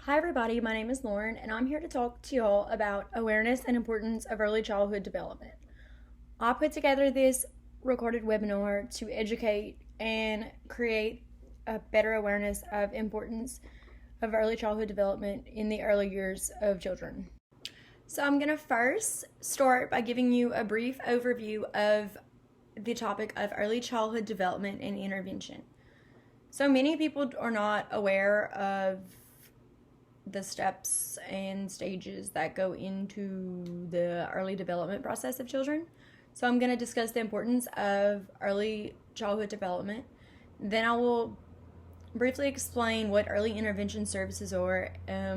Hi, everybody. My name is Lauren, and I'm here to talk to y'all about awareness and importance of early childhood development. I put together this recorded webinar to educate and create a better awareness of importance of early childhood development in the early years of children. So I'm going to first start by giving you a brief overview of the topic of early childhood development and intervention. So many people are not aware of the steps and stages that go into the early development process of children. So I'm going to discuss the importance of early childhood development. Then I will briefly explain what early intervention services are,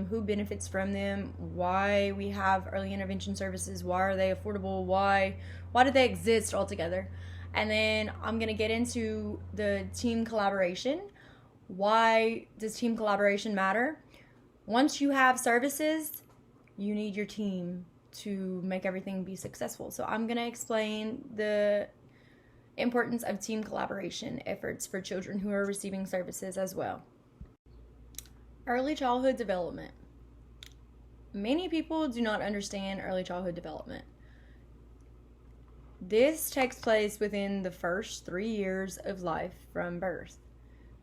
who benefits from them, why we have early intervention services, why are they affordable, why do they exist altogether. And then I'm going to get into the team collaboration. Why does team collaboration matter? Once you have services, you need your team to make everything be successful. So I'm going to explain the importance of team collaboration efforts for children who are receiving services as well. Early childhood development. Many people do not understand early childhood development. This takes place within the first 3 years of life from birth.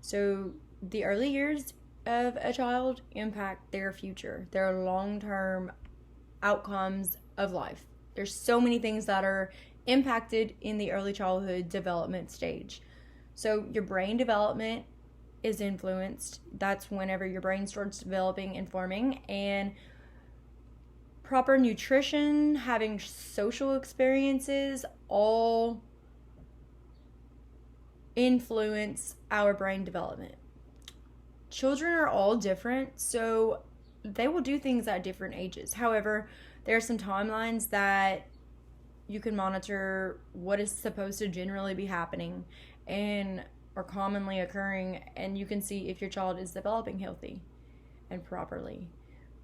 So the early years of a child impact their future, their long-term outcomes of life. There's so many things that are impacted in the early childhood development stage. So your brain development is influenced. That's whenever your brain starts developing and forming, and proper nutrition, having social experiences, all influence our brain development. Children are all different, so they will do things at different ages. However, there are some timelines that you can monitor what is supposed to generally be happening and are commonly occurring, and you can see if your child is developing healthy and properly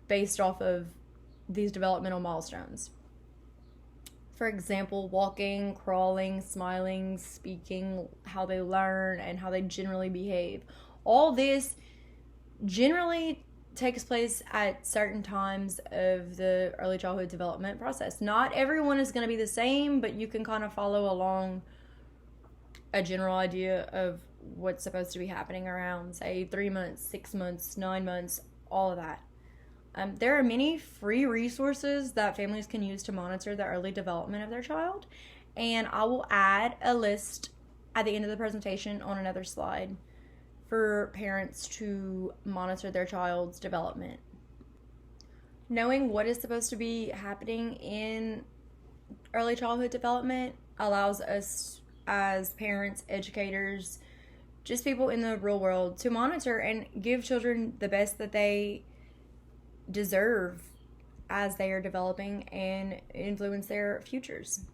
based off of these developmental milestones. For example, walking, crawling, smiling, speaking, how they learn, and how they generally behave. All this generally takes place at certain times of the early childhood development process. Not everyone is going to be the same, but you can kind of follow along a general idea of what's supposed to be happening around, say, 3 months, 6 months, 9 months, all of that. There are many free resources that families can use to monitor the early development of their child, and I will add a list at the end of the presentation on another slide for parents to monitor their child's development. Knowing what is supposed to be happening in early childhood development allows us as parents, educators, just people in the real world to monitor and give children the best that they deserve as they are developing and influence their futures.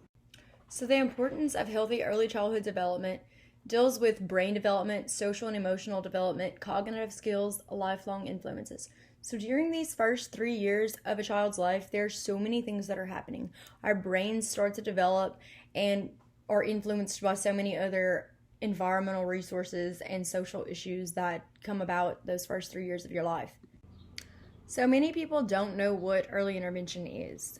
So the importance of healthy early childhood development deals with brain development, social and emotional development, cognitive skills, lifelong influences. So during these first 3 years of a child's life, there are so many things that are happening. Our brains start to develop and are influenced by so many other environmental resources and social issues that come about those first 3 years of your life. So many people don't know what early intervention is.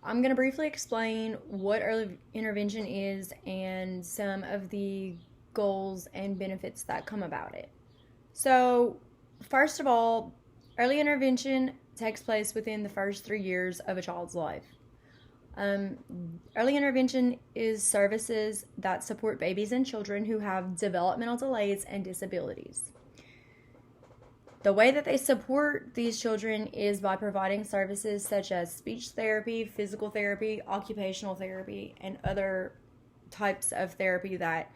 I'm going to briefly explain what early intervention is and some of the goals and benefits that come about it. So, first of all, early intervention takes place within the first 3 years of a child's life. Early intervention is services that support babies and children who have developmental delays and disabilities. The way that they support these children is by providing services such as speech therapy, physical therapy, occupational therapy, and other types of therapy that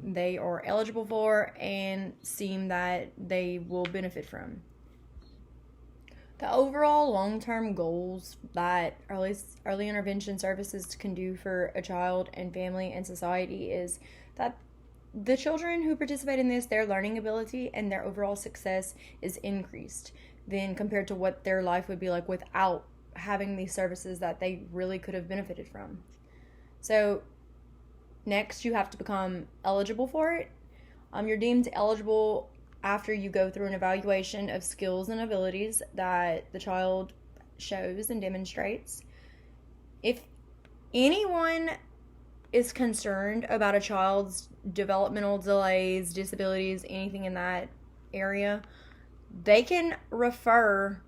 they are eligible for and seem that they will benefit from. The overall long-term goals that early intervention services can do for a child and family and society is that the children who participate in this, their learning ability and their overall success is increased than compared to what their life would be like without having these services that they really could have benefited from. So next, you have to become eligible for it. You're deemed eligible after you go through an evaluation of skills and abilities that the child shows and demonstrates. If anyone is concerned about a child's developmental delays, disabilities, anything in that area, they can refer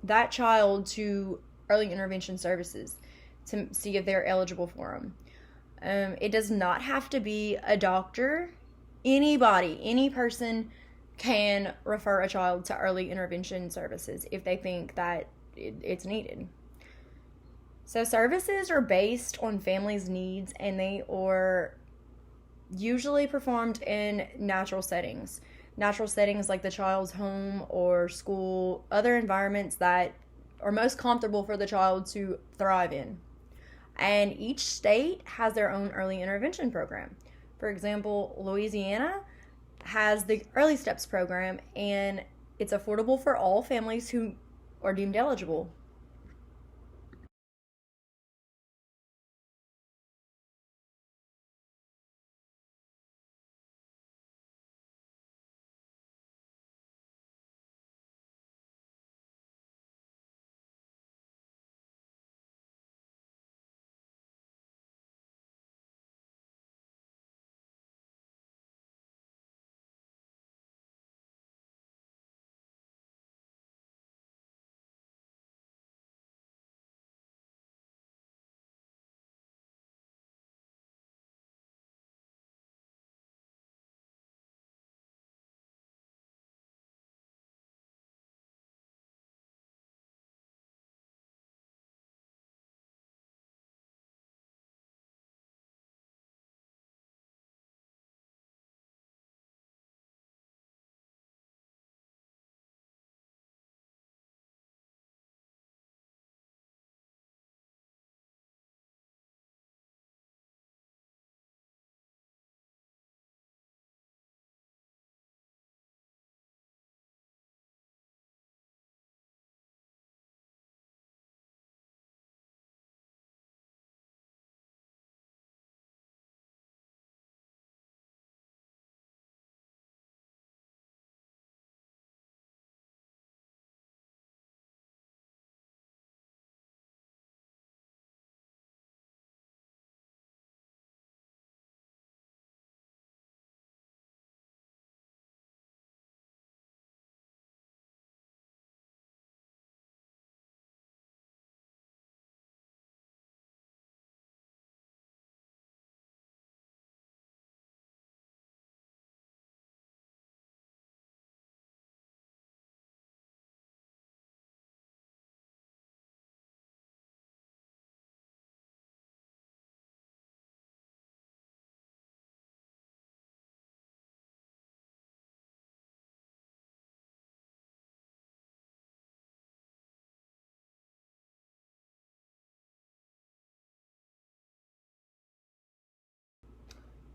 that child to early intervention services to see if they're eligible for them. It does not have to be a doctor. Anybody, any person can refer a child to early intervention services if they think that it's needed. So services are based on families' needs, and they are usually performed in natural settings. Natural settings like the child's home or school, other environments that are most comfortable for the child to thrive in. And each state has their own early intervention program. For example, Louisiana has the Early Steps program, and it's affordable for all families who are deemed eligible.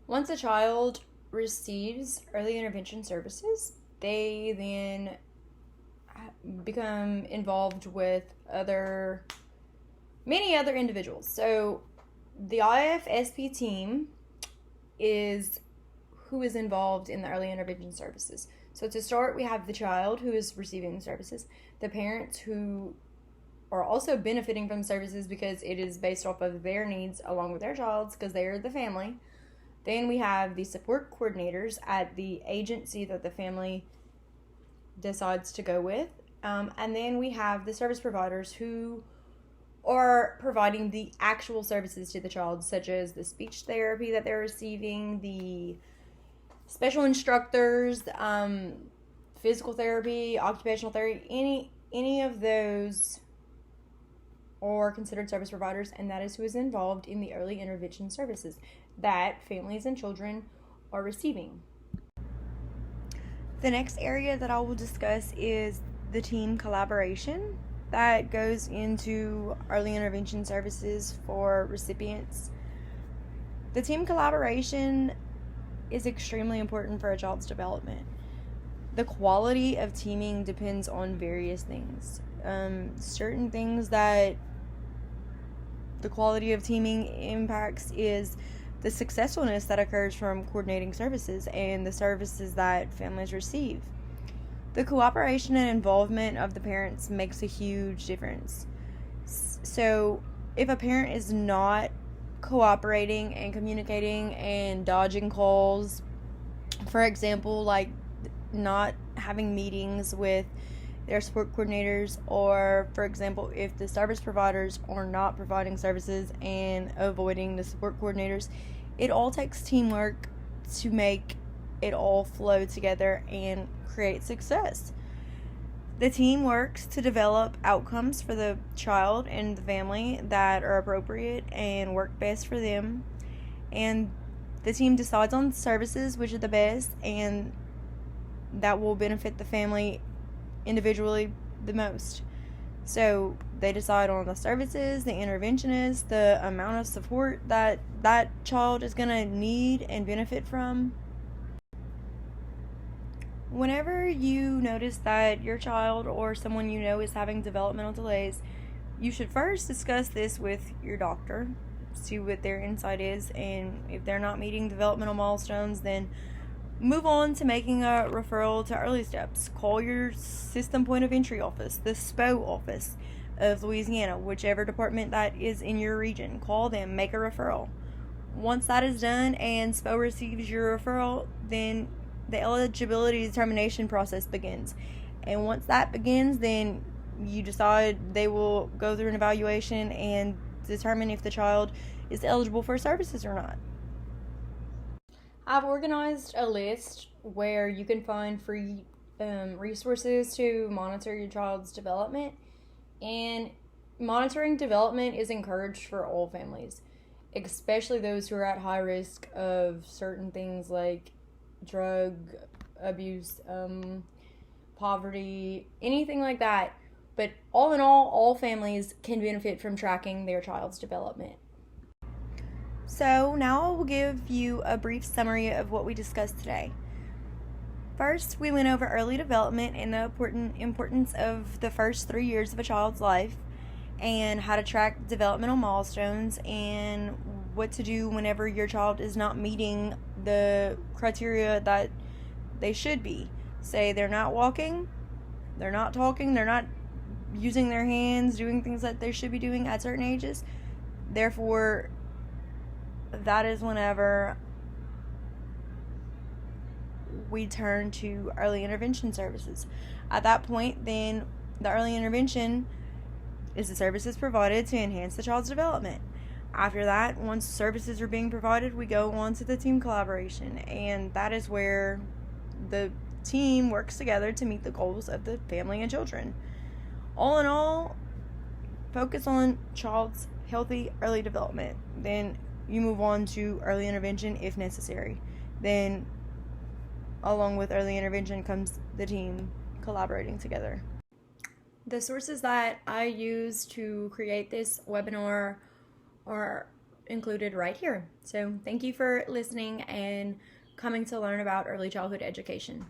Once a child receives early intervention services, they then become involved with many other individuals. So the IFSP team is who is involved in the early intervention services. So to start, we have the child who is receiving the services, the parents who are also benefiting from services because it is based off of their needs along with their child's because they're the family. Then we have the support coordinators at the agency that the family decides to go with. And then we have the service providers who are providing the actual services to the child, such as the speech therapy that they're receiving, the special instructors, physical therapy, occupational therapy, any of those are considered service providers, and that is who is involved in the early intervention services that families and children are receiving. The next area that I will discuss is the team collaboration that goes into early intervention services for recipients. The team collaboration is extremely important for a child's development. The quality of teaming depends on various things. Certain things that the quality of teaming impacts is the successfulness that occurs from coordinating services and the services that families receive. The cooperation and involvement of the parents makes a huge difference. So, if a parent is not cooperating and communicating and dodging calls, for example, like not having meetings with their support coordinators, or for example, if the service providers are not providing services and avoiding the support coordinators, it all takes teamwork to make it all flow together and create success. The team works to develop outcomes for the child and the family that are appropriate and work best for them. And the team decides on services which are the best and that will benefit the family individually the most. So they decide on the services, the interventionists, the amount of support that that child is going to need and benefit from. Whenever you notice that your child or someone you know is having developmental delays, you should first discuss this with your doctor, see what their insight is, and if they're not meeting developmental milestones, then move on to making a referral to Early Steps. Call your system point of entry office, the SPO office of Louisiana, whichever department that is in your region. Call them, make a referral. Once that is done and SPO receives your referral, then the eligibility determination process begins. And once that begins, then you decide they will go through an evaluation and determine if the child is eligible for services or not. I've organized a list where you can find free resources to monitor your child's development. And monitoring development is encouraged for all families, especially those who are at high risk of certain things like drug abuse, poverty, anything like that. But all in all families can benefit from tracking their child's development. So now I will give you a brief summary of what we discussed today. First, we went over early development and the importance of the first 3 years of a child's life, and how to track developmental milestones, and what to do whenever your child is not meeting the criteria that they should be. Say they're not walking, they're not talking, they're not using their hands, doing things that they should be doing at certain ages. Therefore, that is whenever we turn to early intervention services. At that point, then the early intervention is the services provided to enhance the child's development. After that, once services are being provided, we go on to the team collaboration, and that is where the team works together to meet the goals of the family and children. All in all, focus on child's healthy early development. Then you move on to early intervention if necessary. Then, along with early intervention comes the team collaborating together. The sources that I use to create this webinar are included right here. So thank you for listening and coming to learn about early childhood education.